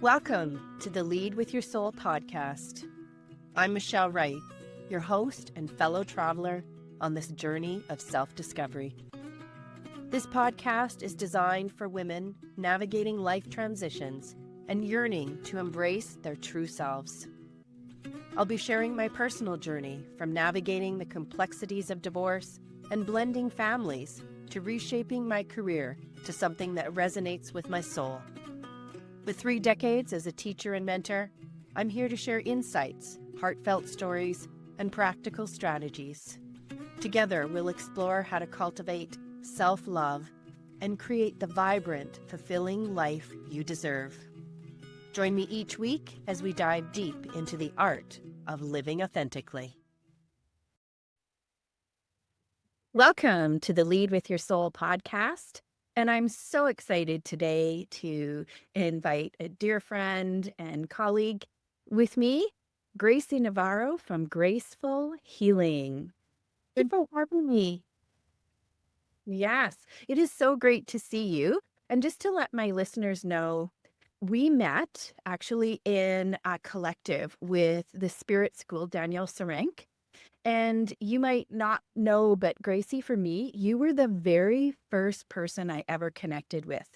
Welcome to the Lead with Your Soul podcast. I'm Michelle Wright, your host and fellow traveler on this journey of self-discovery. This podcast is designed for women navigating life transitions and yearning to embrace their true selves. I'll be sharing my personal journey from navigating the complexities of divorce and blending families to reshaping my career to something that resonates with my soul. With 3 decades as a teacher and mentor, I'm here to share insights, heartfelt stories, and practical strategies. Together, we'll explore how to cultivate self-love and create the vibrant, fulfilling life you deserve. Join me each week as we dive deep into the art of living authentically. Welcome to the Lead with Your Soul podcast. And I'm so excited today to invite a dear friend and colleague with me, Gracie Navarro from Graceful Healing. Thank you for having me. Yes, it is so great to see you. And just to let my listeners know, we met actually in a collective with the Spirit School, Danielle Sarenk. And you might not know, but Gracie, for me, you were the very first person I ever connected with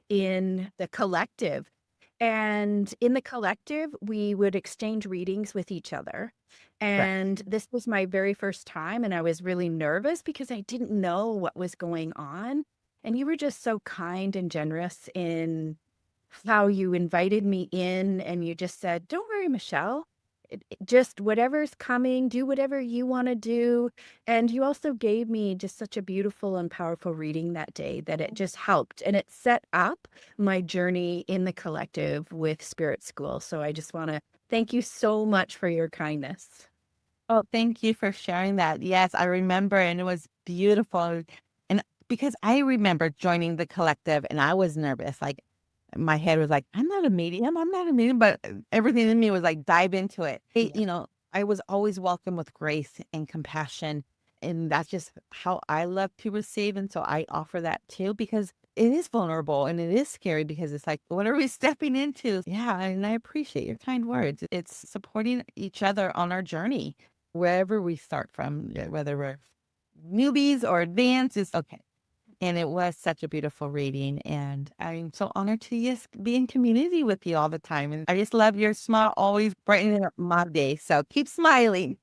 in the collective. And in the collective, we would exchange readings with each other. And this was my very first time, and I was really nervous because I didn't know what was going on. And you were just so kind and generous in how you invited me in, and you just said, "Don't worry, Michelle. Just whatever's coming, do whatever you want to do." And you also gave me just such a beautiful and powerful reading that day that it just helped. And it set up my journey in the collective with Spirit School. So I just want to thank you so much for your kindness. Oh, thank you for sharing that. Yes, I remember, and it was beautiful. And because I remember joining the collective and I was nervous, like my head was like, I'm not a medium, but everything in me was like, dive into it. I was always welcome with grace and compassion. And that's just how I love to receive. And so I offer that too, because it is vulnerable and it is scary because it's like, what are we stepping into? Yeah. And I appreciate your kind words. It's supporting each other on our journey, wherever we start from, whether we're newbies or advanced, is okay. And it was such a beautiful reading. And I'm so honored to just be in community with you all the time. And I just love your smile, always brightening up my day. So keep smiling.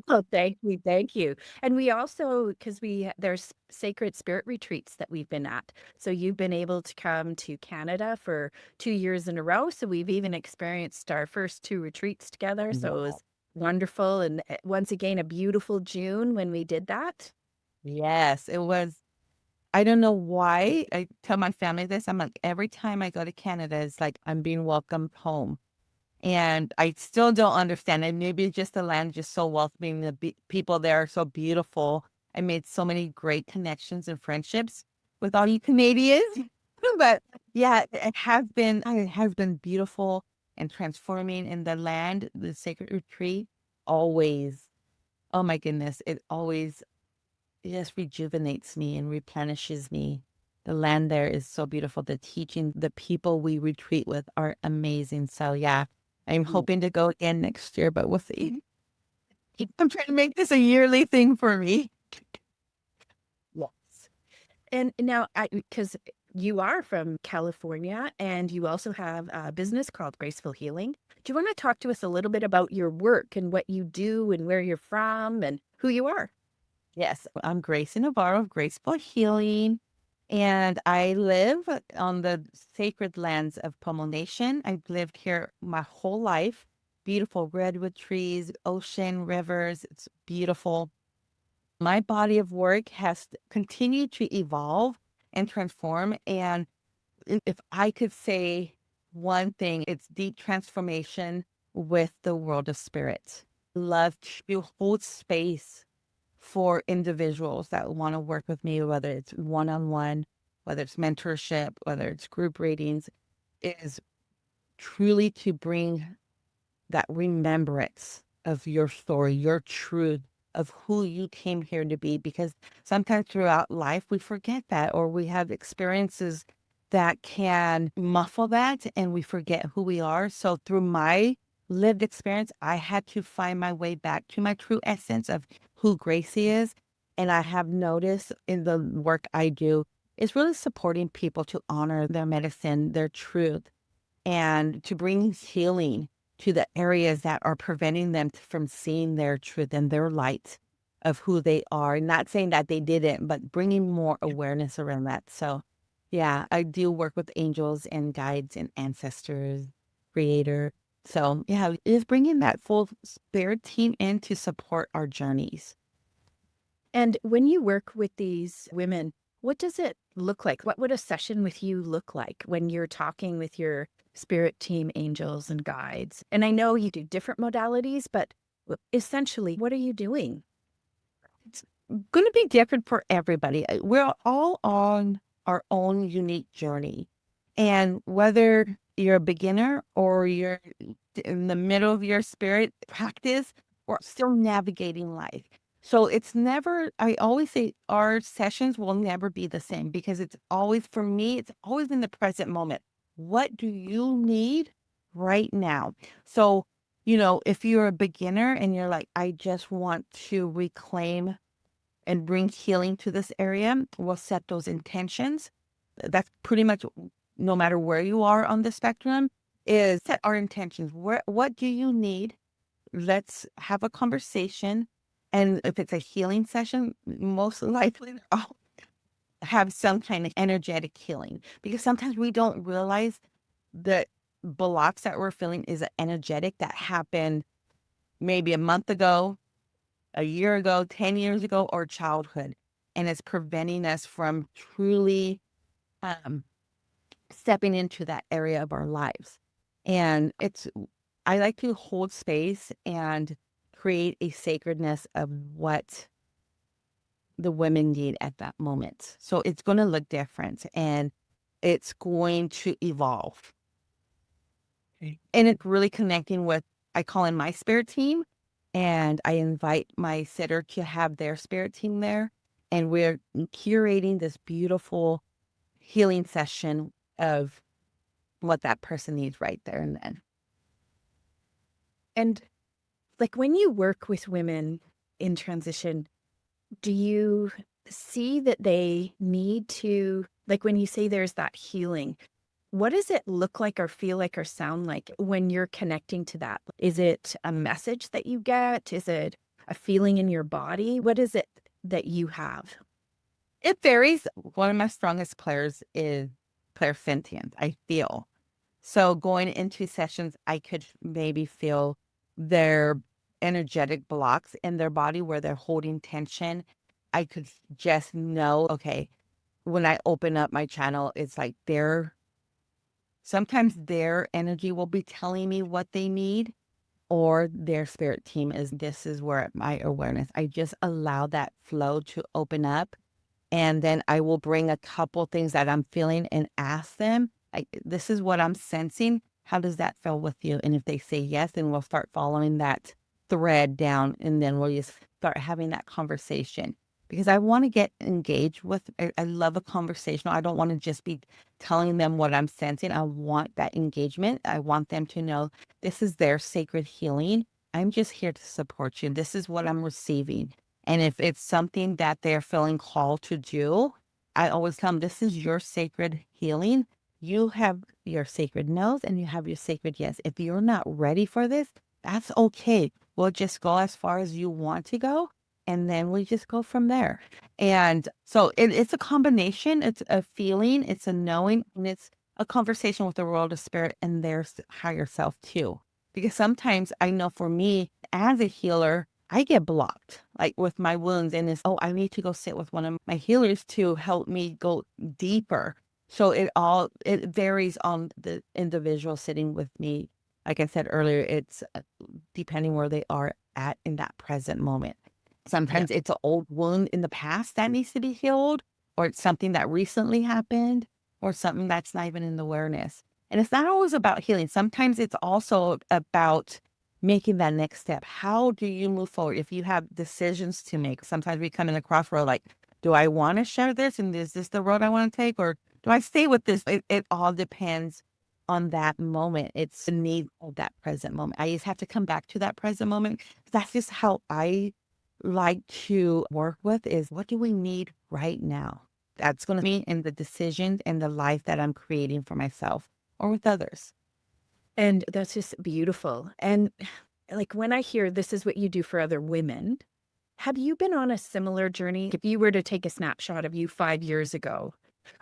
Oh, thank you. Thank you. And we also, because there's sacred spirit retreats that we've been at. So you've been able to come to Canada for 2 years in a row. So we've even experienced our first 2 retreats together. So it was wonderful. And once again, a beautiful June when we did that. Yes, it was. I don't know why. I tell my family this. I'm like, every time I go to Canada, it's like I'm being welcomed home. And I still don't understand it. Maybe it's just the land just so welcoming. The people there are so beautiful. I made so many great connections and friendships with all you Canadians. But yeah, it has been beautiful and transforming. In the land, the sacred retreat, always. Oh my goodness, it just rejuvenates me and replenishes me. The land there is so beautiful. The teaching, the people we retreat with are amazing. So yeah, I'm hoping to go again next year, but we'll see. I'm trying to make this a yearly thing for me. Yes. And now, because you are from California and you also have a business called Graceful Healing, do you want to talk to us a little bit about your work and what you do and where you're from and who you are? Yes, I'm Gracie Navarro of Graceful Healing, and I live on the sacred lands of Pomo Nation. I've lived here my whole life. Beautiful redwood trees, ocean, rivers. It's beautiful. My body of work has continued to evolve and transform. And if I could say one thing, it's deep transformation with the world of spirit. Love to hold space for individuals that want to work with me, whether it's one-on-one, whether it's mentorship, whether it's group readings, is truly to bring that remembrance of your story, your truth, of who you came here to be. Because sometimes throughout life, we forget that, or we have experiences that can muffle that and we forget who we are. So through my lived experience, I had to find my way back to my true essence of who Gracie is. And I have noticed in the work I do is really supporting people to honor their medicine, their truth, and to bring healing to the areas that are preventing them from seeing their truth and their light of who they are. Not saying that they didn't, but bringing more awareness around that. So, yeah, I do work with angels and guides and ancestors, creator. So, yeah, it's bringing that full spirit team in to support our journeys. And when you work with these women, what does it look like? What would a session with you look like when you're talking with your spirit team, angels, and guides? And I know you do different modalities, but essentially, what are you doing? It's going to be different for everybody. We're all on our own unique journey. And whether you're a beginner or you're in the middle of your spirit practice or still navigating life. So it's never, I always say our sessions will never be the same because it's always, for me, it's always in the present moment. What do you need right now? So, if you're a beginner and you're like, I just want to reclaim and bring healing to this area, we'll set those intentions. That's pretty much no matter where you are on the spectrum, is set our intentions. What do you need? Let's have a conversation. And if it's a healing session, most likely I'll have some kind of energetic healing because sometimes we don't realize that blocks that we're feeling is energetic that happened maybe a month ago, a year ago, 10 years ago, or childhood. And it's preventing us from truly um, stepping into that area of our lives. And I like to hold space and create a sacredness of what the women need at that moment. So it's going to look different and it's going to evolve. Okay. And it's really connecting with, I call in my spirit team and I invite my sitter to have their spirit team there. And we're curating this beautiful healing session of what that person needs right there and then. And like when you work with women in transition, do you see that they need to, like when you say there's that healing, what does it look like or feel like or sound like when you're connecting to that? Is it a message that you get? Is it a feeling in your body? What is it that you have? It varies. One of my strongest players is clairsentient, I feel. So going into sessions, I could maybe feel their energetic blocks in their body where they're holding tension. I could just know, okay, when I open up my channel, it's like sometimes their energy will be telling me what they need, or their spirit team this is where my awareness, I just allow that flow to open up. And then I will bring a couple things that I'm feeling and ask them, this is what I'm sensing. How does that feel with you? And if they say yes, then we'll start following that thread down and then we'll just start having that conversation. Because I want to get engaged with, I love a conversation. I don't want to just be telling them what I'm sensing. I want that engagement. I want them to know this is their sacred healing. I'm just here to support you. This is what I'm receiving. And if it's something that they're feeling called to do, I always tell them, this is your sacred healing. You have your sacred no's and you have your sacred yes. If you're not ready for this, that's okay. We'll just go as far as you want to go. And then we just go from there. And so it's a combination. It's a feeling, it's a knowing, and it's a conversation with the world of spirit and their higher self too. Because sometimes I know for me as a healer, I get blocked, like with my wounds, and I need to go sit with one of my healers to help me go deeper. So it varies on the individual sitting with me. Like I said earlier, it's depending where they are at in that present moment. Yeah. Sometimes it's an old wound in the past that needs to be healed, or it's something that recently happened, or something that's not even in the awareness. And it's not always about healing. Sometimes it's also about making that next step. How do you move forward? If you have decisions to make, sometimes we come in a crossroad like, do I want to share this? And is this the road I want to take? Or Do I stay with this? It all depends on that moment. It's the need of that present moment. I just have to come back to that present moment. That's just how I like to work with is what do we need right now? That's going to be in the decisions and the life that I'm creating for myself or with others. And that's just beautiful. And like when I hear this is what you do for other women, have you been on a similar journey? If you were to take a snapshot of you 5 years ago,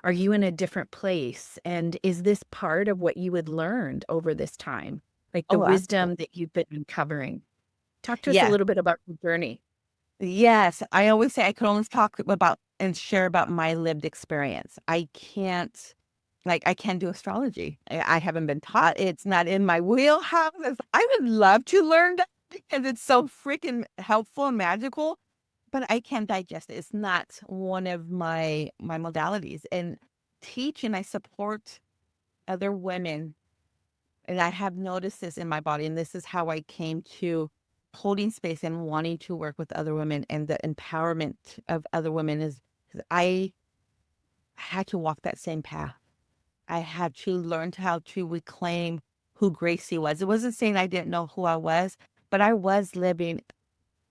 are you in a different place? And is this part of what you had learned over this time? Like the Oh, wisdom that you've been uncovering? Talk to us a yes. little bit about your journey. Yes. I always say I can only talk about and share about my lived experience. I can't do astrology. I haven't been taught. It's not in my wheelhouse. I would love to learn that because it's so freaking helpful and magical, but I can't digest it. It's not one of my modalities. And teach and I support other women. And I have noticed this in my body. And this is how I came to holding space and wanting to work with other women and the empowerment of other women is 'cause I had to walk that same path. I had to learn how to reclaim who Gracie was. It wasn't saying I didn't know who I was, but I was living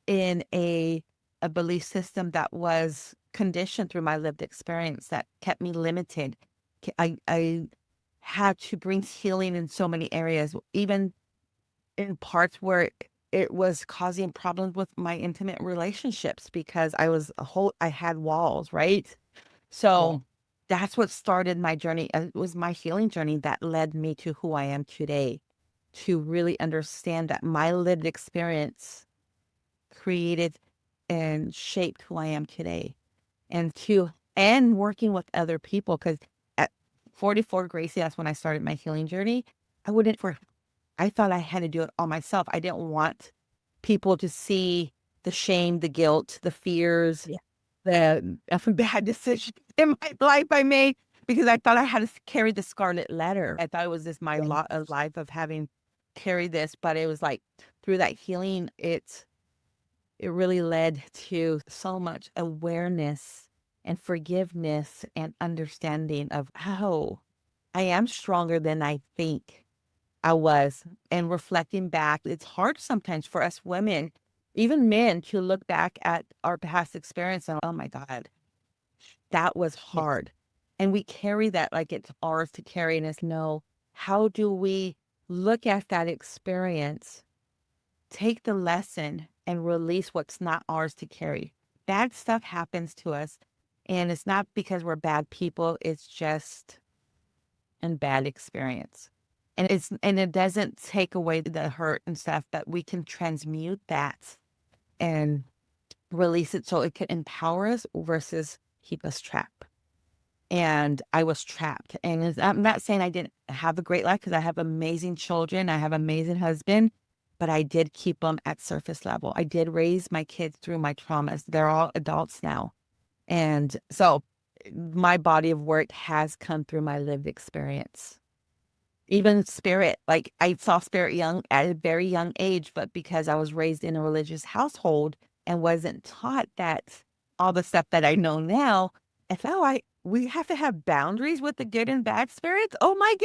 in a belief system that was conditioned through my lived experience that kept me limited. I had to bring healing in so many areas, even in parts where it was causing problems with my intimate relationships because I had walls, right? Yeah. So that's what started my journey. It was my healing journey that led me to who I am today, to really understand that my lived experience created and shaped who I am today. And working with other people, because at 44, Gracie, that's when I started my healing journey. I thought I had to do it all myself. I didn't want people to see the shame, the guilt, the fears, Yeah. the bad decisions in my life I made because I thought I had to carry the scarlet letter. I thought it was just my Yeah. lot of life of having carried this, but it was like through that healing, it really led to so much awareness and forgiveness and understanding of how I am stronger than I think I was. And reflecting back, it's hard sometimes for us women, even men, to look back at our past experience and, oh my God, that was Yeah. hard. And we carry that like it's ours to carry. And it's no, how do we look at that experience, take the lesson, and release what's not ours to carry? Bad stuff happens to us. And it's not because we're bad people, it's just a bad experience. And it doesn't take away the hurt and stuff, but we can transmute that and release it so it can empower us versus keep us trapped. And I was trapped. And I'm not saying I didn't have a great life because I have amazing children, I have amazing husband, but I did keep them at surface level. I did raise my kids through my traumas. They're all adults now. And so my body of work has come through my lived experience. Even spirit, like I saw spirit young at a very young age, but because I was raised in a religious household and wasn't taught that all the stuff that I know now, I felt like we have to have boundaries with the good and bad spirits. Oh my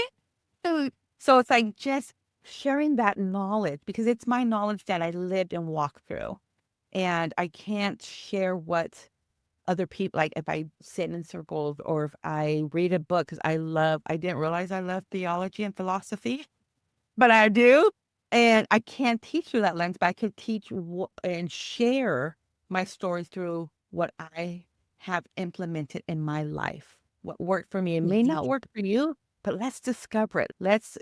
God. So it's like just sharing that knowledge because it's my knowledge that I lived and walked through. And I can't share what other people, like if I sit in circles or if I read a book, because I didn't realize I love theology and philosophy, but I do. And I can't teach through that lens, but I could teach and share my stories through what I have implemented in my life. What worked for me. It may not work for you, but let's discover it. Let's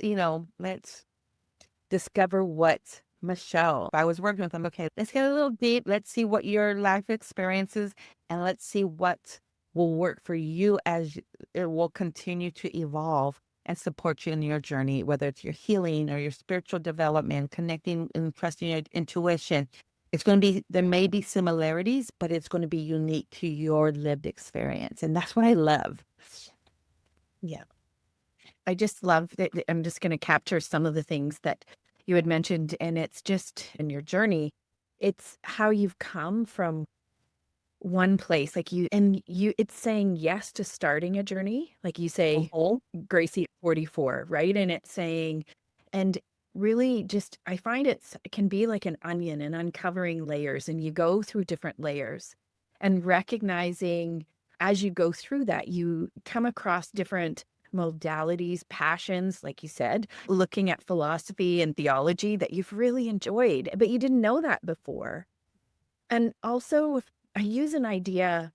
discover what Michelle, if I was working with them, okay, let's get a little deep. Let's see what your life experiences and let's see what will work for you as it will continue to evolve and support you in your journey, whether it's your healing or your spiritual development, connecting and trusting your intuition. It's going to be, there may be similarities, but it's going to be unique to your lived experience. And that's what I love. Yeah. I just love that. I'm just going to capture some of the things that you had mentioned, and it's just in your journey, it's how you've come from one place, like it's saying yes to starting a journey. Like you say, Mhm. Gracie at 44, right? And it's saying, and really just, I find it can be like an onion and uncovering layers, and you go through different layers and recognizing as you go through that, you come across different modalities, passions, like you said, looking at philosophy and theology that you've really enjoyed, but you didn't know that before. And also, I use an idea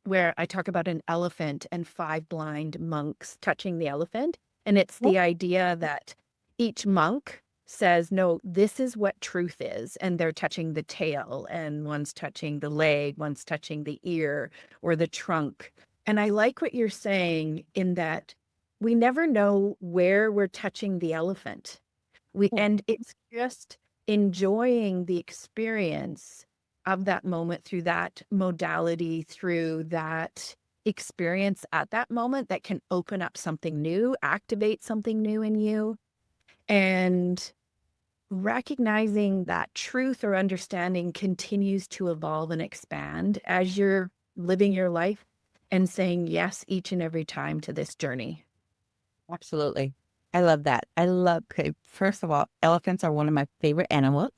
where I talk about an elephant and five blind monks touching the elephant. And it's the idea that each monk says, no, this is what truth is. And they're touching the tail, and one's touching the leg, one's touching the ear or the trunk. And I like what you're saying in that we never know where we're touching the elephant. And it's just enjoying the experience of that moment through that modality, through that experience at that moment that can open up something new, activate something new in you. And recognizing that truth or understanding continues to evolve and expand as you're living your life and saying yes each and every time to this journey. Absolutely. I love that. Okay, first of all, elephants are one of my favorite animals.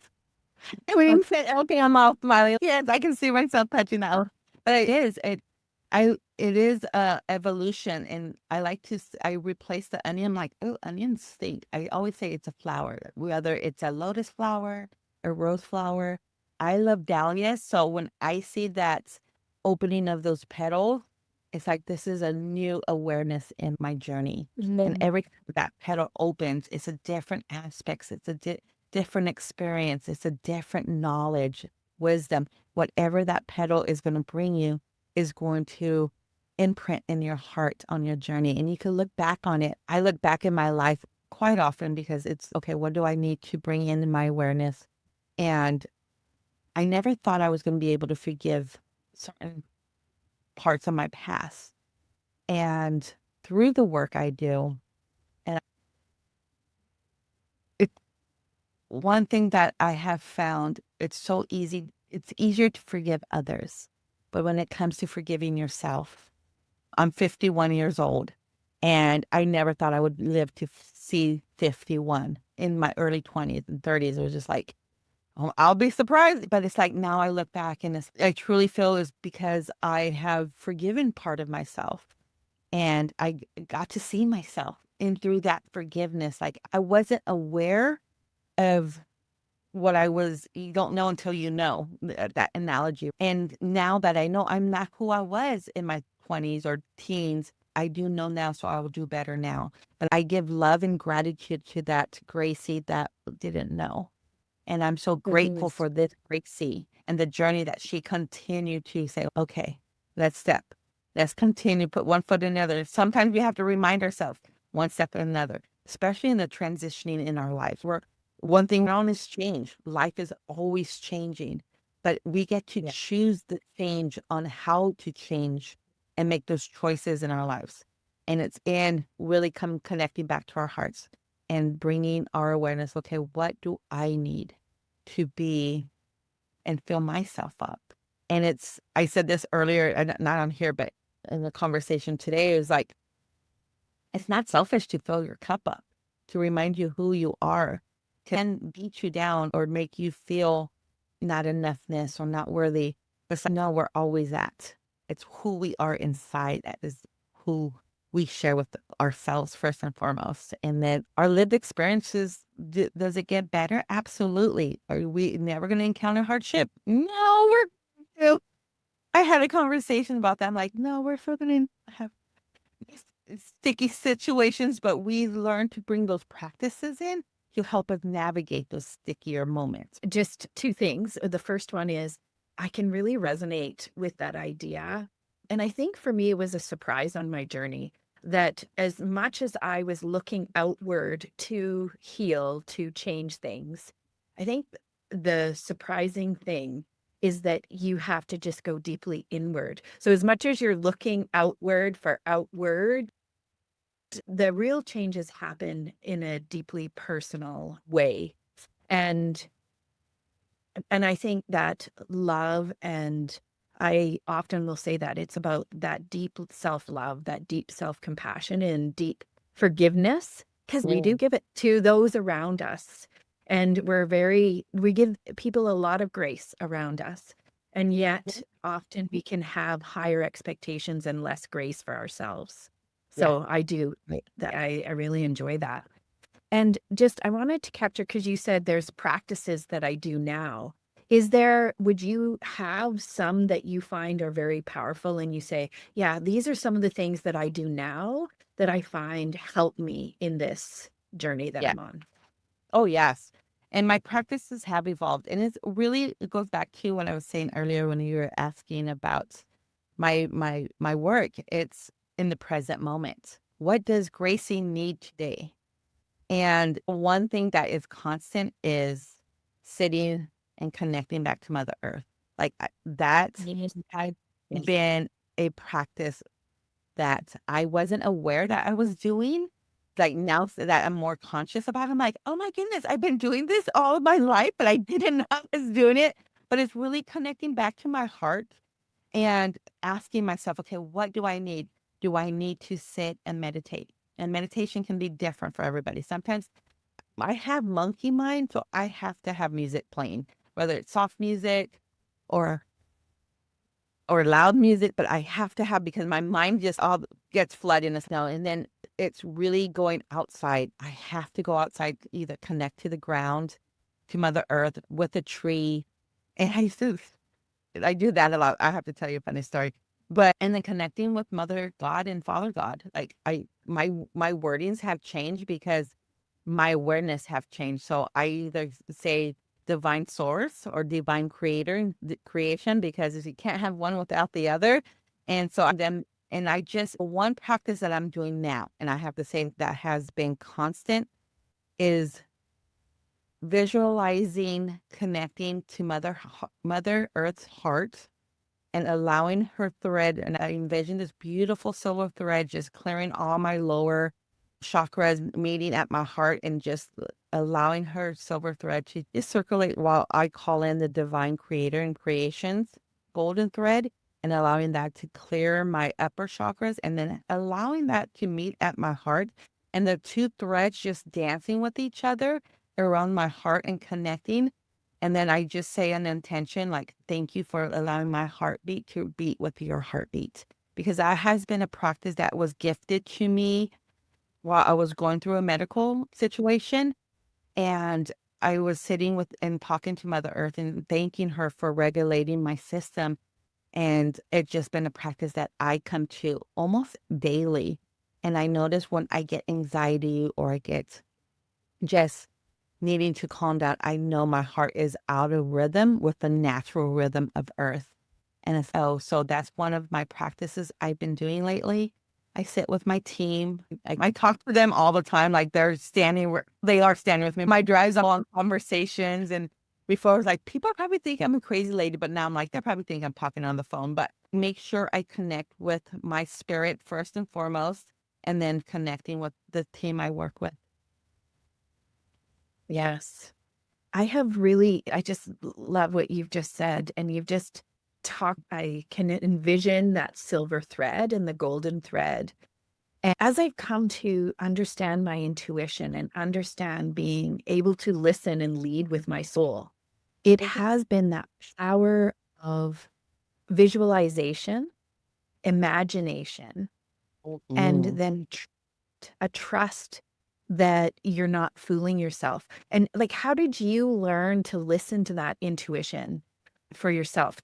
I mean, okay, I'm all smiling. Yes, I can see myself touching that. But it is a evolution, and I replace the onion like, oh, onions stink. I always say it's a flower, whether it's a lotus flower, a rose flower. I love dahlias, so when I see that opening of those petals, it's like this is a new awareness in my journey. And every time that petal opens, it's a different aspects. It's a different experience. It's a different knowledge, wisdom. Whatever that petal is going to bring you is going to imprint in your heart on your journey. And you can look back on it. I look back in my life quite often because it's okay, what do I need to bring in my awareness? And I never thought I was going to be able to forgive certain parts of my past. And through the work I do, and it, one thing that I have found, it's easier to forgive others. But when it comes to forgiving yourself, I'm 51 years old, and I never thought I would live to see 51. In my early 20s and 30s, it was just like, oh, I'll be surprised. But it's like now I look back and I truly feel is because I have forgiven part of myself, and got to see myself. And through that forgiveness, like I wasn't aware of what I was, you don't know until you know, that analogy. And now that I know I'm not who I was in my 20s or teens, I do know now, so I will do better now. But I give love and gratitude to that Gracie that didn't know. And I'm so grateful for this Gracie and the journey that she continued to say, okay, let's step. Let's continue, put one foot in the other. Sometimes we have to remind ourselves one step or another, especially in the transitioning in our lives. Where one thing around is change. Life is always changing, but we get to choose the change on how to change and make those choices in our lives. And it's in really connecting back to our hearts and bringing our awareness. Okay, what do I need to be and fill myself up? And I said this earlier, not on here, but in the conversation today, is like, it's not selfish to fill your cup up, to remind you who you are, can beat you down or make you feel not enoughness or not worthy. But no, we're always at. It's who we are inside. That is who we share with ourselves first and foremost. And then our lived experiences, does it get better? Absolutely. Are we never going to encounter hardship? No, we're. I had a conversation about that. I'm like, no, we're still going to have sticky situations, but we learn to bring those practices in to help us navigate those stickier moments. Just two things. The first one is I can really resonate with that idea. And I think for me, it was a surprise on my journey that as much as I was looking outward to heal, to change things, I think the surprising thing is that you have to just go deeply inward. So as much as you're looking outward for outward, the real changes happen in a deeply personal way. And I think that love and I often will say that it's about that deep self-love, that deep self-compassion and deep forgiveness, because we do Mm. give it to those around us. And we give people a lot of grace around us. And yet often we can have higher expectations and less grace for ourselves. Yeah. So I do Right. that. I really enjoy that. And just I wanted to capture, because you said there's practices that I do now. Would you have some that you find are very powerful and you say, yeah, these are some of the things that I do now that I find help me in this journey that Yeah. I'm on? Oh, yes. And my practices have evolved. And it goes back to what I was saying earlier when you were asking about my work. It's in the present moment. What does Gracie need today? And one thing that is constant is sitting and connecting back to Mother Earth. That Yes. has Yes. been a practice that I wasn't aware that I was doing. Like now that I'm more conscious about it, I'm like, oh my goodness, I've been doing this all of my life, but I didn't know I was doing it. But it's really connecting back to my heart and asking myself, okay, what do I need? Do I need to sit and meditate? And meditation can be different for everybody. Sometimes I have monkey mind, so I have to have music playing, whether it's soft music or loud music, but I have to have because my mind just all gets flooded in the snow. And then it's really going outside. I have to go outside, either connect to the ground, to Mother Earth with a tree. And I do that a lot. I have to tell you a funny story. And then connecting with Mother God and Father God. My wordings have changed because my awareness have changed. So I either say divine source or divine creator and creation, because you can't have one without the other. And so I just, one practice that I'm doing now, and I have to say that has been constant, is visualizing connecting to Mother Earth's heart and allowing her thread. And I envision this beautiful silver thread just clearing all my lower chakras, meeting at my heart, and just allowing her silver thread to just circulate while I call in the divine creator and creations golden thread, and allowing that to clear my upper chakras, and then allowing that to meet at my heart, and the two threads just dancing with each other around my heart and connecting. And then I just say an intention like, thank you for allowing my heartbeat to beat with your heartbeat. Because that has been a practice that was gifted to me while I was going through a medical situation. And I was sitting with and talking to Mother Earth and thanking her for regulating my system. And it's just been a practice that I come to almost daily. And I notice when I get anxiety or I get just needing to calm down, I know my heart is out of rhythm with the natural rhythm of earth. And so that's one of my practices I've been doing lately. I sit with my team. I talk to them all the time. Like they are standing with me. My drives are long conversations. And before I was like, people probably think I'm a crazy lady, but now I'm like, they probably think I'm talking on the phone. But make sure I connect with my spirit first and foremost, and then connecting with the team I work with. Yes. I just love what you've just said. And you've just talked, I can envision that silver thread and the golden thread. And as I've come to understand my intuition and understand being able to listen and lead with my soul, it has been that power of visualization, imagination, and Mhm. then a trust that you're not fooling yourself. And like, how did you learn to listen to that intuition for yourself?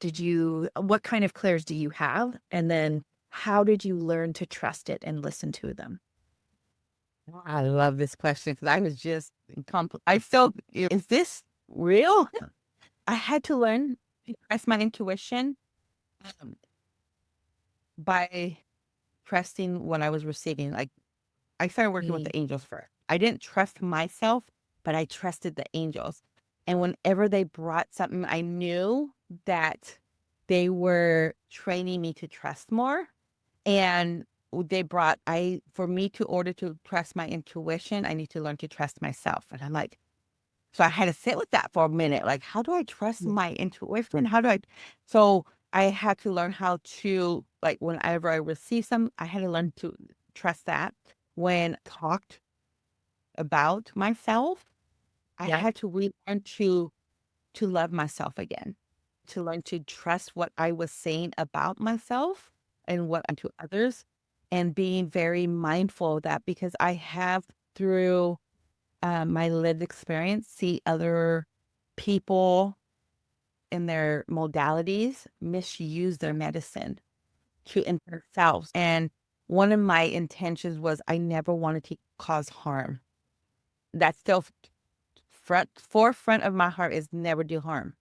What kind of clairs do you have? And then how did you learn to trust it and listen to them? I love this question because I was just I felt, is this real? I had to learn to trust my intuition um, by trusting what I was receiving. Like I started working with Mm. the angels first. I didn't trust myself, but I trusted the angels. And whenever they brought something, I knew that they were training me to trust more. And they brought, for me to order to trust my intuition, I need to learn to trust myself. And I'm like, so I had to sit with that for a minute. Like, how do I trust Yeah. my intuition? How do I? So I had to learn how to, like, whenever I receive some, I had to learn to trust that. When talked about myself, I Yeah. had to relearn to love myself again, to learn to trust what I was saying about myself and what to others, and being very mindful of that because I have through my lived experience see other people in their modalities misuse their medicine to in themselves. And one of my intentions was I never wanted to cause harm. That's still forefront of my heart is never do harm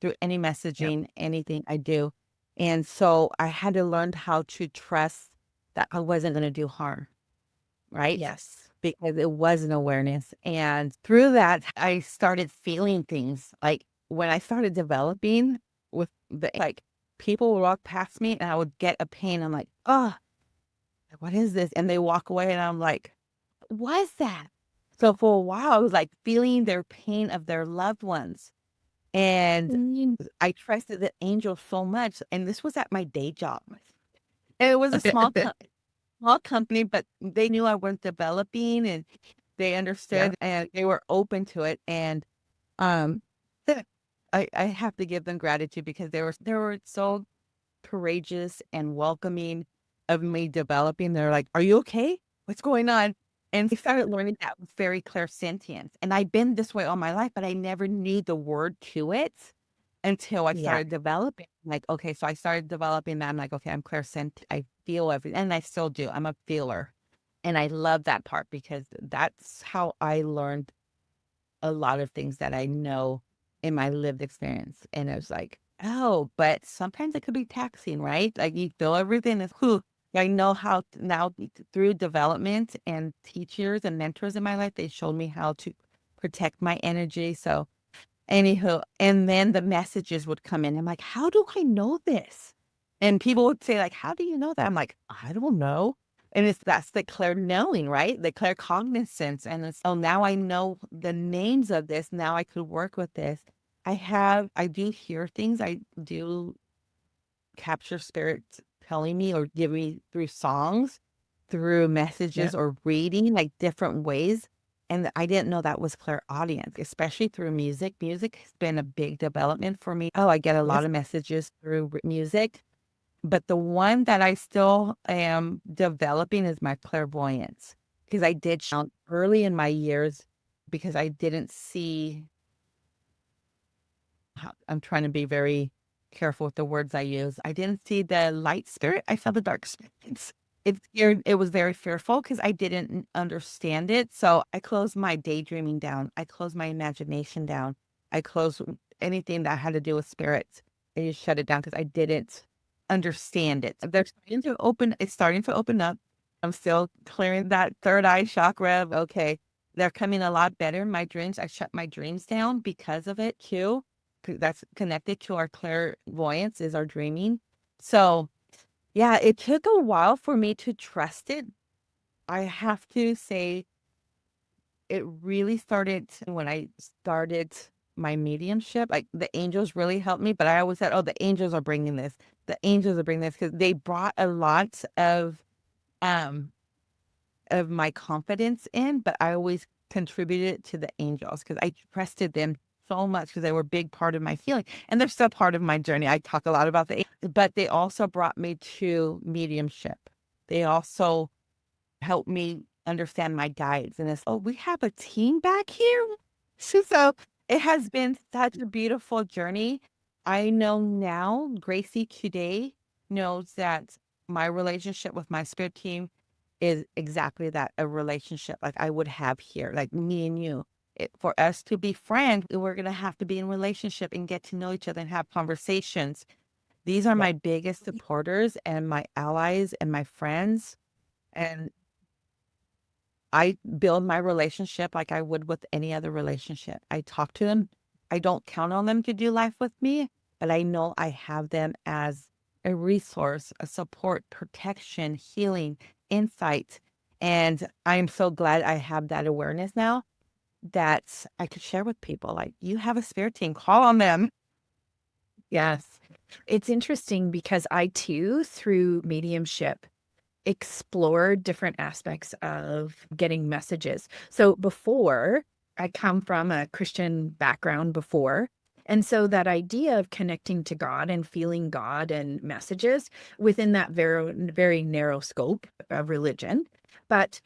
through any Yep. messaging, anything I do. And so I had to learn how to trust that I wasn't going to do harm, right? Yes. Because it was an awareness. And through that, I started feeling things like when I started developing with the, like, people would walk past me and I would get a pain. I'm like, oh, what is this? And they walk away and I'm like, what is that? So for a while, I was like feeling their pain of their loved ones. And Mm. I trusted the angel so much. And this was at my day job. And it was a small company, but they knew I was developing and they Yeah. understood and they were open to it. And um I have to give them gratitude because they were so courageous and welcoming of me developing. They're like, "Are you okay? What's going on?" And I started learning that was very clairsentient. And I've been this way all my life, but I never knew the word to it until I Yeah. started developing. Like, okay, so I started developing that. I'm like, okay, I'm clairsentient. I feel everything, and I still do. I'm a feeler, and I love that part because that's how I learned a lot of things that I know in my lived experience. And I was like, oh, but sometimes it could be taxing, right? Like you feel everything is who I know how now through development and teachers and mentors in my life, they showed me how to protect my energy. So anywho, and then the messages would come in. I'm like, how do I know this? And people would say, like, how do you know that? I'm like, I don't know. And that's the clear knowing, right? The claircognizance. And it's, oh, now I know the names of this. Now I could work with this. I do hear things. I do capture spirits telling me or give me through songs, through Yeah. messages or reading, like different ways. And I didn't know that was clairaudience, especially through music. Music has been a big development for me. Oh, I get a lot Yes. of messages through music, but the one that I still am developing is my clairvoyance because I did count early in my years because I didn't see I'm trying to be very careful with the words I use. I didn't see the light spirit. I saw the dark spirit. It scared, it was very fearful because I didn't understand it. So I closed my daydreaming down. I closed my imagination down. I closed anything that had to do with spirits. I just shut it down because I didn't understand it. They're starting to open, it's starting to open up. I'm still clearing that third eye chakra. Okay. They're coming a lot better in my dreams. I shut my dreams down because of it too. That's connected to our clairvoyance is our dreaming. So yeah, it took a while for me to trust it. I have to say it really started when I started my mediumship. Like the angels really helped me, but I always said, "Oh, the angels are bringing this. The angels are bringing this," because they brought a lot um of my confidence in, but I always contributed to the angels because I trusted them so much because they were a big part of my healing and they're still part of my journey. I talk a lot about but they also brought me to mediumship. They also helped me understand my guides. And it's, oh, we have a team back here. So it has been such a beautiful journey. I know now, Gracie today knows that my relationship with my spirit team is exactly that, a relationship like I would have here, like me and you. For us to be friends, we're going to have to be in relationship and get to know each other and have conversations. These are Yeah. my biggest supporters and my allies and my friends. And I build my relationship like I would with any other relationship. I talk to them. I don't count on them to do life with me, but I know I have them as a resource, a support, protection, healing, insight. And I'm so glad I have that awareness now that I could share with people. Like, you have a spirit team, call on them. Yes. It's interesting because I too, through mediumship, explored different aspects of getting messages. So before, I come from a Christian background before. And so that idea of connecting to God and feeling God and messages within that very narrow scope of religion. But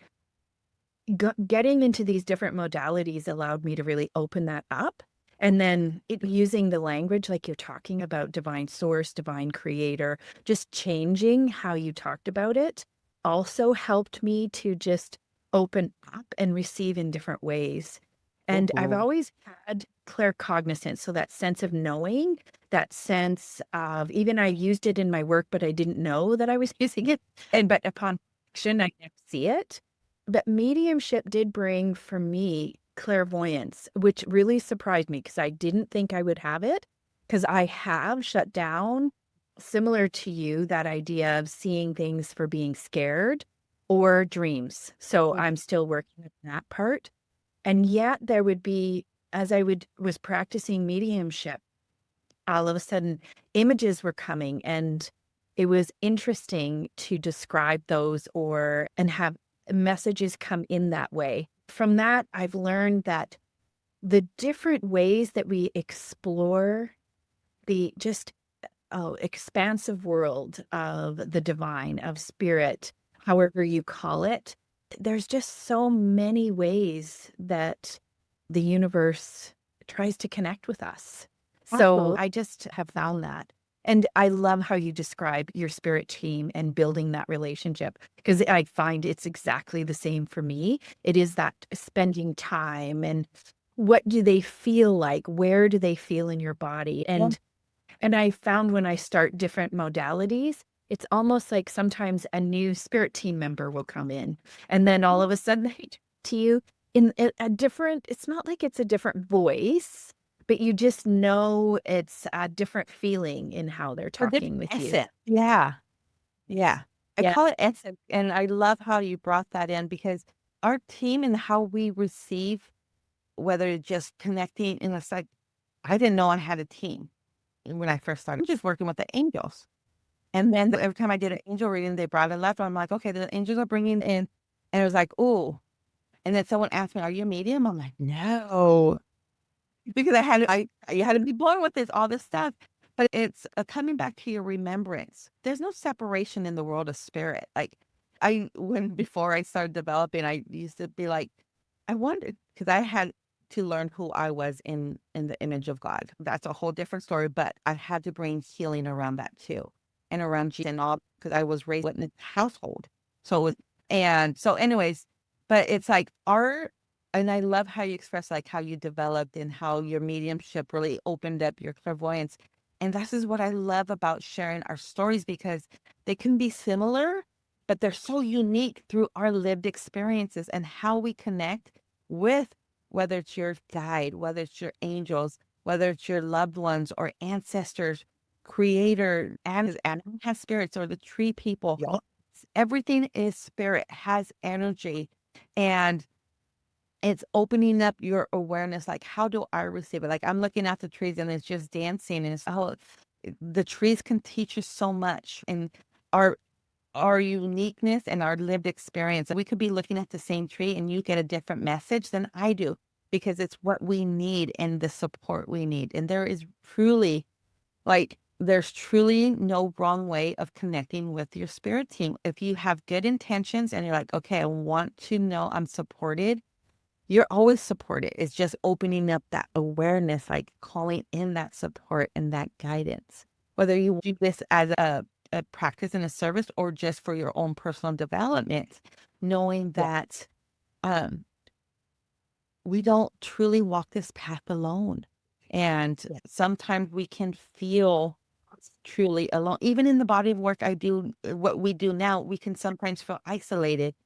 getting into these different modalities allowed me to really open that up. And then using the language, like you're talking about divine source, divine creator, just changing how you talked about it also helped me to just open up and receive in different ways. And I've Ooh. always had claircognizance. So that sense of knowing, that sense of, even I used it in my work, but I didn't know that I was using it. But upon action, I can see it. But mediumship did bring for me clairvoyance, which really surprised me because I didn't think I would have it, because I have shut down, similar to you, that idea of seeing things for being scared or dreams. So Mhm. I'm still working on that part. And yet there would be, as was practicing mediumship, all of a sudden images were coming, and it was interesting to describe those or and have messages come in that way. From that, I've learned that the different ways that we explore the just expansive world of the divine, of spirit, however you call it, there's just so many ways that the universe tries to connect with us. So Absolutely. I just have found that. And I love how you describe your spirit team and building that relationship, because I find it's exactly the same for me. It is that spending time, and what do they feel like? Where do they feel in your body? Yeah. And I found when I start different modalities, it's almost like sometimes a new spirit team member will come in, and then all of a sudden they talk to you in a different, it's not like it's a different voice, but you just know it's a different feeling in how they're A different talking with you. essence. Yeah. Yeah. I Yeah. call it essence. And I love how you brought that in because our team and how we receive, whether it's just connecting, and it's like, I didn't know I had a team when I first started. I'm just working with the angels. And then every time I did an angel reading, they brought a left. I'm like, okay, the angels are bringing in. And it was like, oh. And then someone asked me, are you a medium? I'm like, no. Because you had to be born with this, all this stuff. But it's coming back to your remembrance. There's no separation in the world of spirit. Like before I started developing, I used to be like, I wondered because I had to learn who I was in the image of God. That's a whole different story. But I had to bring healing around that too, and around Jesus and all because I was raised in a household. So it was, and so, anyways, but it's like our and I love how you express like how you developed and how your mediumship really opened up your clairvoyance. And this is what I love about sharing our stories because they can be similar, but they're so unique through our lived experiences and how we connect with whether it's your guide, whether it's your angels, whether it's your loved ones or ancestors, creator, and has spirits or the tree people. Yeah. Everything is spirit, has energy. And it's opening up your awareness, like, how do I receive it? Like, I'm looking at the trees and it's just dancing, and it's, oh, the trees can teach you so much, and our our uniqueness and our lived experience. We could be looking at the same tree and you get a different message than I do because it's what we need and the support we need. And there is truly there's truly no wrong way of connecting with your spirit team. If you have good intentions and you're like, okay, I want to know I'm supported, you're always supported. It's just opening up that awareness, like calling in that support and that guidance. Whether you do this as a practice and a service or just for your own personal development, knowing Yeah. that um, we don't truly walk this path alone. And Yeah. sometimes we can feel truly alone. Even in the body of work I do, what we do now, we can sometimes feel isolated,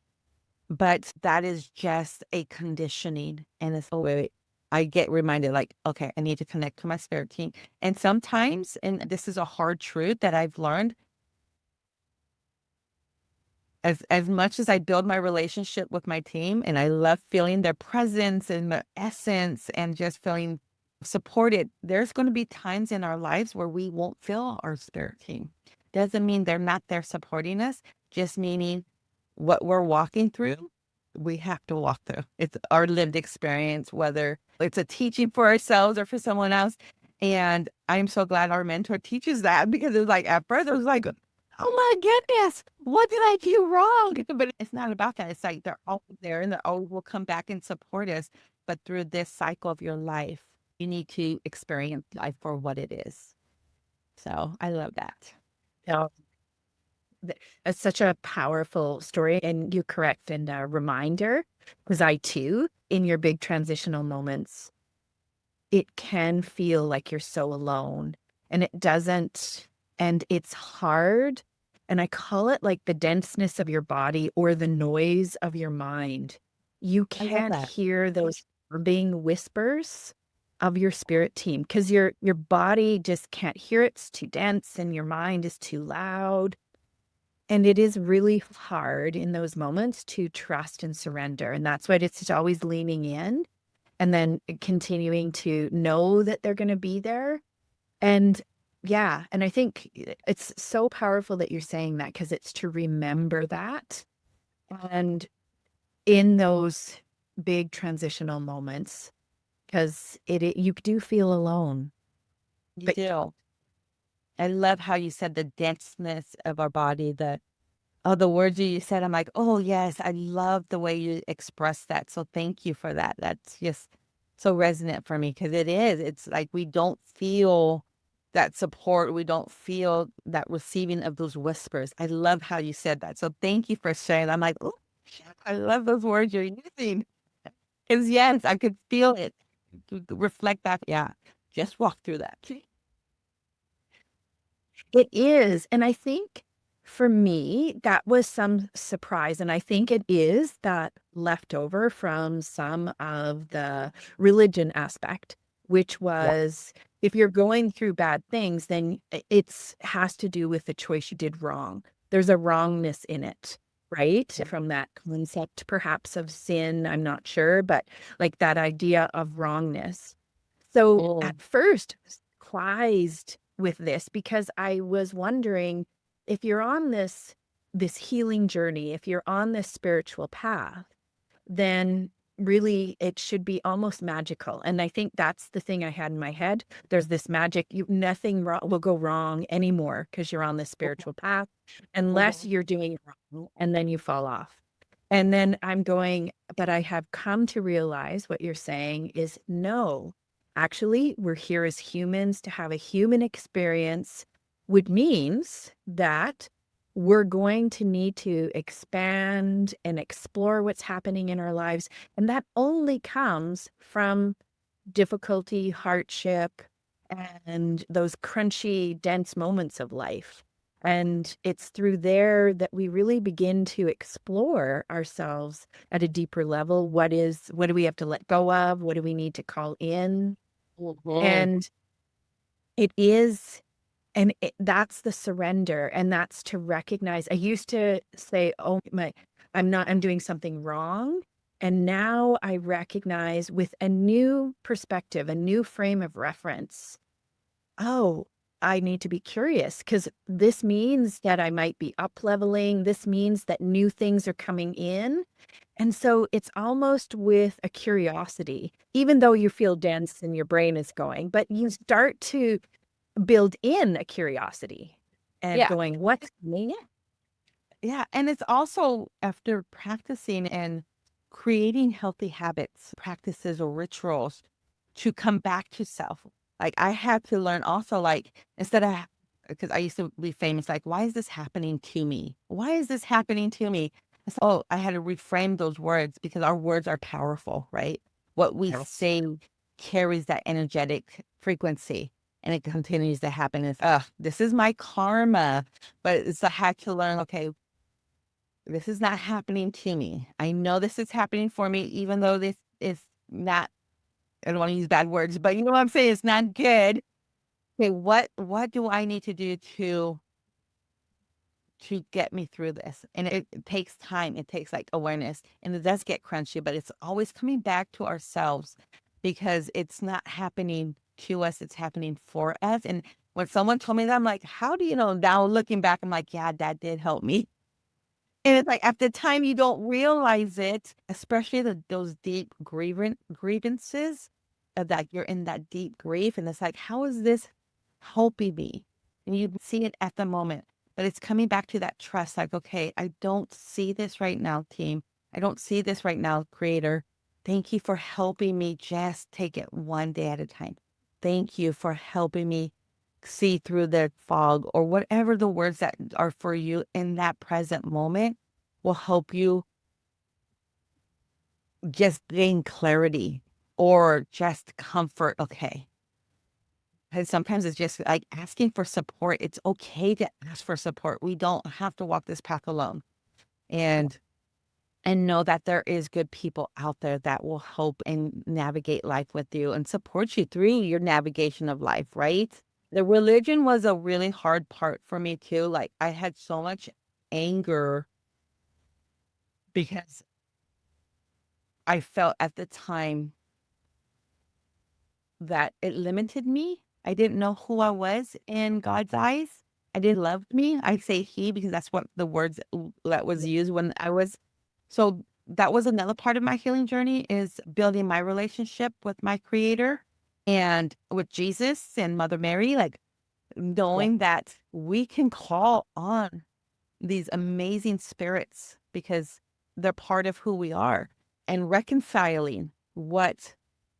but that is just a conditioning, and it's, "Oh, wait, I get reminded, like, "Okay, I need to connect to my spirit team." And sometimes, and this is a hard truth that I've learned, as much as I build my relationship with my team, and I love feeling their presence and their essence and just feeling supported. There's going to be times in our lives where we won't feel our spirit team. Doesn't mean they're not there supporting us, just meaning what we're walking through, we have to walk through. It's our lived experience, whether it's a teaching for ourselves or for someone else. And I'm so glad our mentor teaches that, because it was like, at first, it was like, oh my goodness, what did I do wrong? But it's not about that. It's like they're all there and they all will come back and support us. But through this cycle of your life, you need to experience life for what it is. So I love that. Yeah. It's such a powerful story, and you're correct. And a reminder, because I too, in your big transitional moments, it can feel like you're so alone, and it doesn't, and it's hard. And I call it like the denseness of your body or the noise of your mind. You I love can't that. hear those being whispers of your spirit team because your body just can't hear it. It's too dense, and your mind is too loud. And it is really hard in those moments to trust and surrender. And that's why it's always leaning in and then continuing to know that they're going to be there. And yeah, and I think it's so powerful that you're saying that, because it's to remember that. And in those big transitional moments, because you do feel alone. You But do. I love how you said the denseness of our body, the words you said. I'm like, oh, yes, I love the way you express that. So thank you for that. That's just so resonant for me, because it is. It's like we don't feel that support. We don't feel that receiving of those whispers. I love how you said that. So thank you for sharing. I'm like, oh, I love those words you're using. Because, yes, I could feel it. To reflect that. Yeah. Just walk through that. it is. And I think for me, that was some surprise. And I think it is that leftover from some of the religion aspect, which Yeah. was if you're going through bad things, then it's has to do with the choice you did wrong. There's a wrongness in it, right? From that concept, perhaps of sin, I'm not sure, but like that idea of wrongness. So Mm. at first, I was surprised with this because I was wondering if you're on this healing journey, if you're on this spiritual path, then really it should be almost magical. And I think that's the thing I had in my head. There's this magic, nothing wrong will go wrong anymore because you're on this spiritual path, unless Mhm. you're doing it wrong and then you fall off. And then I'm going, but I have come to realize what you're saying is no, actually, we're here as humans to have a human experience, which means that we're going to need to expand and explore what's happening in our lives. And that only comes from difficulty, hardship, and those crunchy, dense moments of life. And it's through there that we really begin to explore ourselves at a deeper level. What do we have to let go of? What do we need to call in? Mhm. And it is, and that's the surrender. And that's to recognize. I used to say, oh, I'm doing something wrong. And now I recognize with a new perspective, a new frame of reference. Oh, I need to be curious because this means that I might be up leveling. This means that new things are coming in. And so it's almost with a curiosity, even though you feel dense and your brain is going, but you start to build in a curiosity and Yeah. going, what's coming in? Yeah. And it's also after practicing and creating healthy habits, practices, or rituals to come back to self. Like I had to learn also, like, instead of, because I used to be famous, like, why is this happening to me? Why is this happening to me? I said, oh, I had to reframe those words, because our words are powerful, right? What we Yes. say carries that energetic frequency, and it continues to happen. It's, this is my karma. But it's, I had to learn, okay, this is not happening to me. I know this is happening for me, even though this is not, I don't want to use bad words, but you know what I'm saying? It's not good. Okay, what do I need to do to get me through this? And it takes time. It takes like awareness, and it does get crunchy, but it's always coming back to ourselves. because it's not happening to us, it's happening for us. And when someone told me that, I'm like, how do you know? Now looking back, I'm like, yeah, that did help me. And it's like at the time you don't realize it, especially those deep grievances of that you're in that deep grief. And it's like, how is this helping me? And you see it at the moment, but it's coming back to that trust. Like, okay, I don't see this right now, team. I don't see this right now, creator. Thank you for helping me just take it one day at a time. Thank you for helping me see through the fog, or whatever the words that are for you in that present moment will help you just gain clarity or just comfort. Okay. Because sometimes it's just like asking for support. It's okay to ask for support. We don't have to walk this path alone. And know that there is good people out there that will help and navigate life with you and support you through your navigation of life, right? The religion was a really hard part for me too. Like I had so much anger because I felt at the time that it limited me. I didn't know who I was in God's eyes. I didn't love me. I say he because that's what the words that was used when I was. So that was another part of my healing journey, is building my relationship with my creator and with Jesus and Mother Mary, like knowing that we can call on these amazing spirits because they're part of who we are, and reconciling what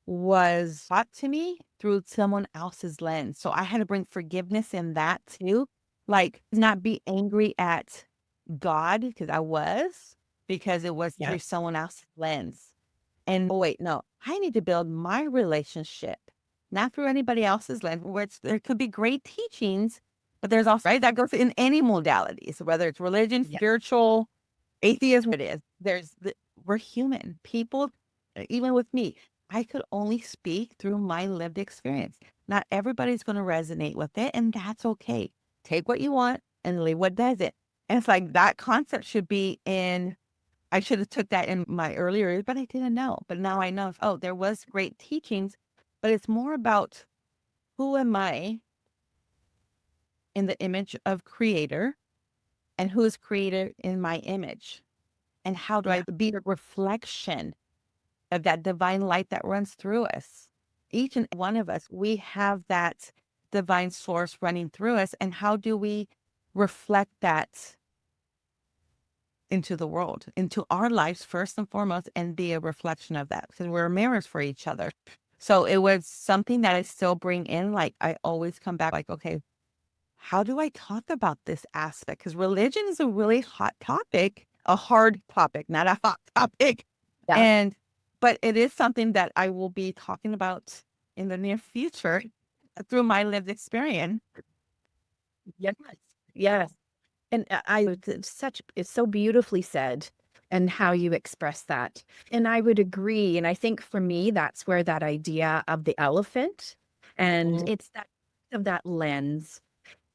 was taught to me through someone else's lens. So I had to bring forgiveness in that too. Like not be angry at God because I was, because it was through someone else's lens. And oh, wait, no, I need to build my relationship, not through anybody else's lens, which there could be great teachings, but there's also, right, that goes in any modalities, whether it's religion, spiritual, atheism, it is. We're human people, even with me. I could only speak through my lived experience. Not everybody's going to resonate with it, and that's okay. Take what you want and leave what doesn't. And it's like that concept should be in, I should have took that in my earlier years, but I didn't know. But now I know, oh, there was great teachings, but it's more about who am I in the image of creator, and who is created in my image, and how do I be a reflection of that divine light that runs through us. Each and one of us, we have that divine source running through us. And how do we reflect that into the world, into our lives first and foremost, and be a reflection of that? Because we're mirrors for each other. So it was something that I still bring in. Like I always come back like, okay, how do I talk about this aspect? Because religion is a really hot topic, a hard topic, not a hot topic. And but it is something that I will be talking about in the near future through my lived experience. Yes. Yes. And it's so beautifully said, and how you express that. And I would agree. And I think for me, that's where that idea of the elephant, and it's that of that lens.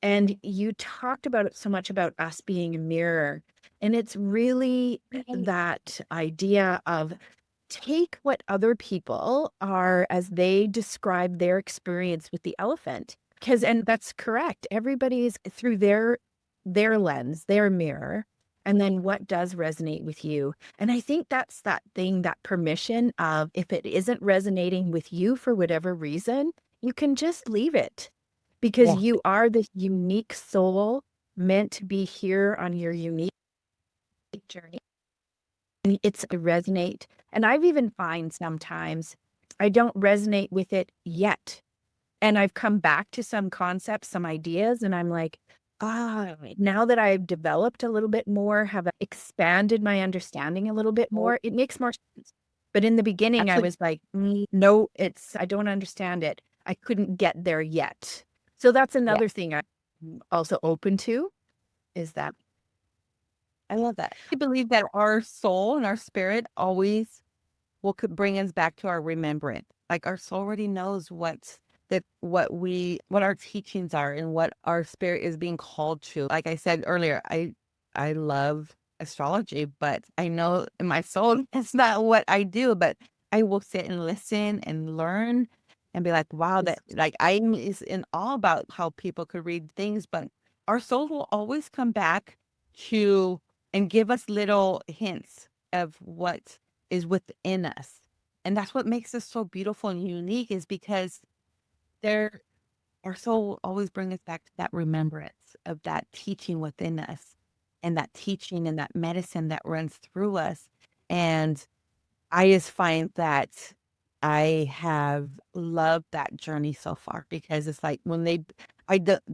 And you talked about it so much about us being a mirror. And it's really that idea of take what other people are as they describe their experience with the elephant. And that's correct. Everybody's through their lens, their mirror, and then what does resonate with you. And I think that's that thing, that permission of, if it isn't resonating with you for whatever reason, you can just leave it, because you are the unique soul meant to be here on your unique journey. And it's to resonate. And I've even find sometimes I don't resonate with it yet. And I've come back to some concepts, some ideas, and I'm like, now that I've developed a little bit more, have expanded my understanding a little bit more, it makes more sense. But in the beginning, I was like, no, I don't understand it. I couldn't get there yet. So that's another thing I'm also open to, is that. I love that. I believe that our soul and our spirit always could bring us back to our remembrance. Like our soul already knows what our teachings are and what our spirit is being called to. Like I said earlier, I love astrology, but I know in my soul it's not what I do. But I will sit and listen and learn and be like, wow, that like I'm is in awe about how people could read things, but our souls will always come back to and give us little hints of what is within us. And that's what makes us so beautiful and unique is because they're our soul will always bring us back to that remembrance of that teaching within us and that teaching and that medicine that runs through us. And I just find that I have loved that journey so far because it's like when they,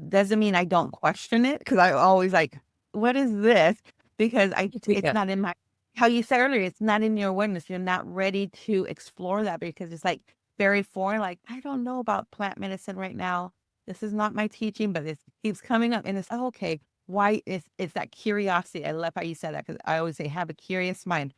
doesn't mean I don't question it because I always like, what is this? Because it's Yeah. not in my, how you said earlier, it's not in your awareness. You're not ready to explore that because it's like very foreign. Like, I don't know about plant medicine right now. This is not my teaching, but it keeps coming up and it's, oh, okay. Why is it's that curiosity? I love how you said that because I always say, have a curious mind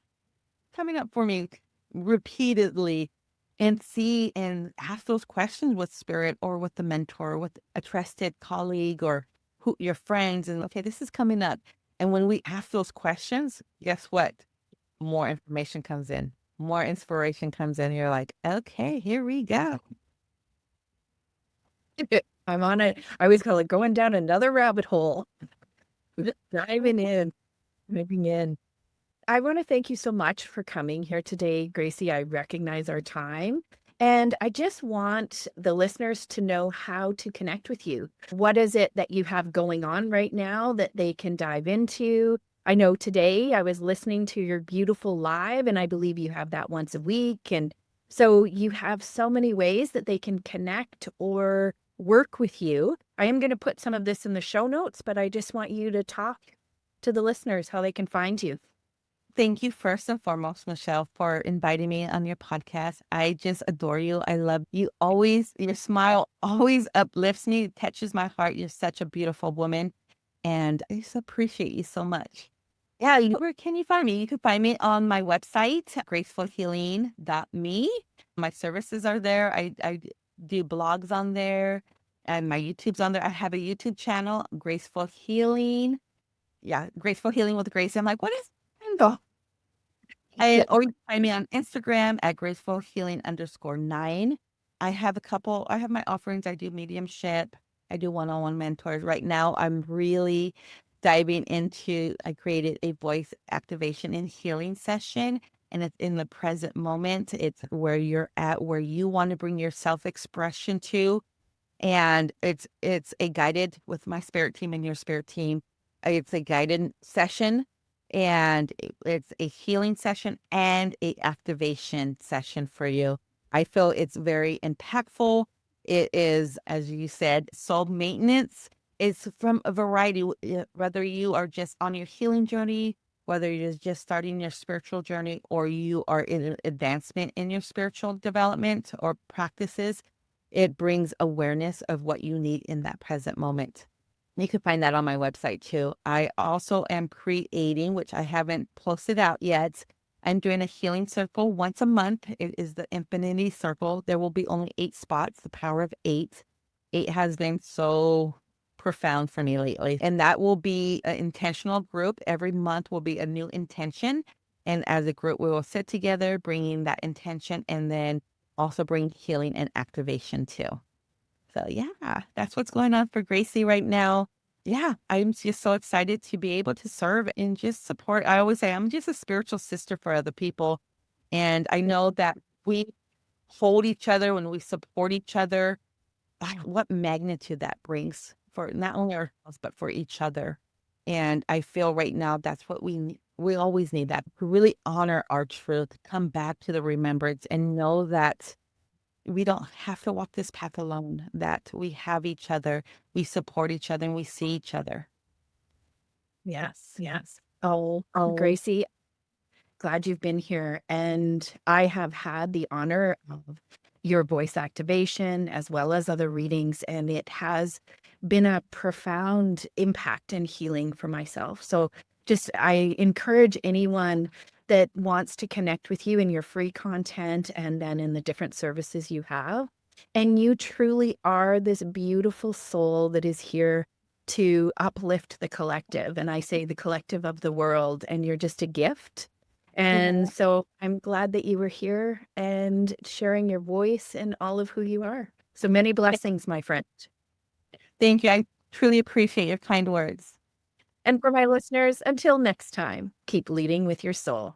coming up for me repeatedly and see and ask those questions with spirit or with the mentor, with a trusted colleague or who your friends. And okay, this is coming up. And when we ask those questions, guess what? More information comes in, more inspiration comes in. You're like, okay, here we go. I'm on it. I always call it going down another rabbit hole. Diving in, diving in. I want to thank you so much for coming here today, Gracie. I recognize our time. And I just want the listeners to know how to connect with you. What is it that you have going on right now that they can dive into? I know today I was listening to your beautiful live, and I believe you have that once a week. And so you have so many ways that they can connect or work with you. I am going to put some of this in the show notes, but I just want you to talk to the listeners how they can find you. Thank you first and foremost, Michelle, for inviting me on your podcast. I just adore you. I love you always. Your smile always uplifts me, touches my heart. You're such a beautiful woman. And I just appreciate you so much. Yeah, where can you find me? You can find me on my website, gracefulhealing.me. My services are there. I do blogs on there and my YouTube's on there. I have a YouTube channel, Graceful Healing. Yeah, Graceful Healing with Gracie. I'm like, what is handle? Or you can find me on Instagram at gracefulhealing_9. I have my offerings. I do mediumship. I do one-on-one mentors. Right now, I'm really diving into, I created a voice activation and healing session, and it's in the present moment. It's where you're at, where you want to bring your self-expression to. And it's a guided with my spirit team and your spirit team. It's a guided session and it's a healing session and a activation session for you. I feel it's very impactful. It is, as you said, soul maintenance. It's from a variety, whether you are just on your healing journey, whether you're just starting your spiritual journey, or you are in an advancement in your spiritual development or practices. It brings awareness of what you need in that present moment. You can find that on my website too. I also am creating, which I haven't posted out yet. I'm doing a healing circle once a month. It is the Infinity Circle. There will be only 8 spots, the power of 8. 8 has been so profound for me lately. And that will be an intentional group. Every month will be a new intention. And as a group, we will sit together, bringing that intention and then also bring healing and activation too. So yeah, that's what's going on for Gracie right now. Yeah, I'm just so excited to be able to serve and just support. I always say I'm just a spiritual sister for other people. And I know that we hold each other when we support each other. What magnitude that brings for not only ourselves, but for each other. And I feel right now that's what we need. We always need that to really honor our truth, come back to the remembrance and know that we don't have to walk this path alone, that we have each other, we support each other, and we see each other. Yes, yes. Oh, Oh, Gracie, glad you've been here. And I have had the honor of your voice activation as well as other readings, and it has been a profound impact and healing for myself. So just I encourage anyone that wants to connect with you in your free content and then in the different services you have. And you truly are this beautiful soul that is here to uplift the collective. And I say the collective of the world, and you're just a gift. And Yeah. so I'm glad that you were here and sharing your voice and all of who you are. So many blessings, my friend. Thank you. I truly appreciate your kind words. And for my listeners, until next time, keep leading with your soul.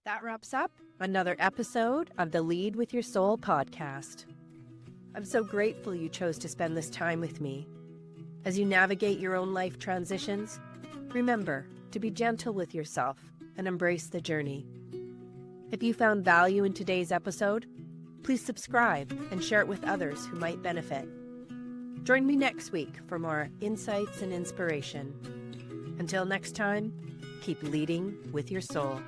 That wraps up another episode of the Lead with Your Soul podcast. I'm so grateful you chose to spend this time with me. As you navigate your own life transitions, remember to be gentle with yourself and embrace the journey. If you found value in today's episode, please subscribe and share it with others who might benefit. Join me next week for more insights and inspiration. Until next time, keep leading with your soul.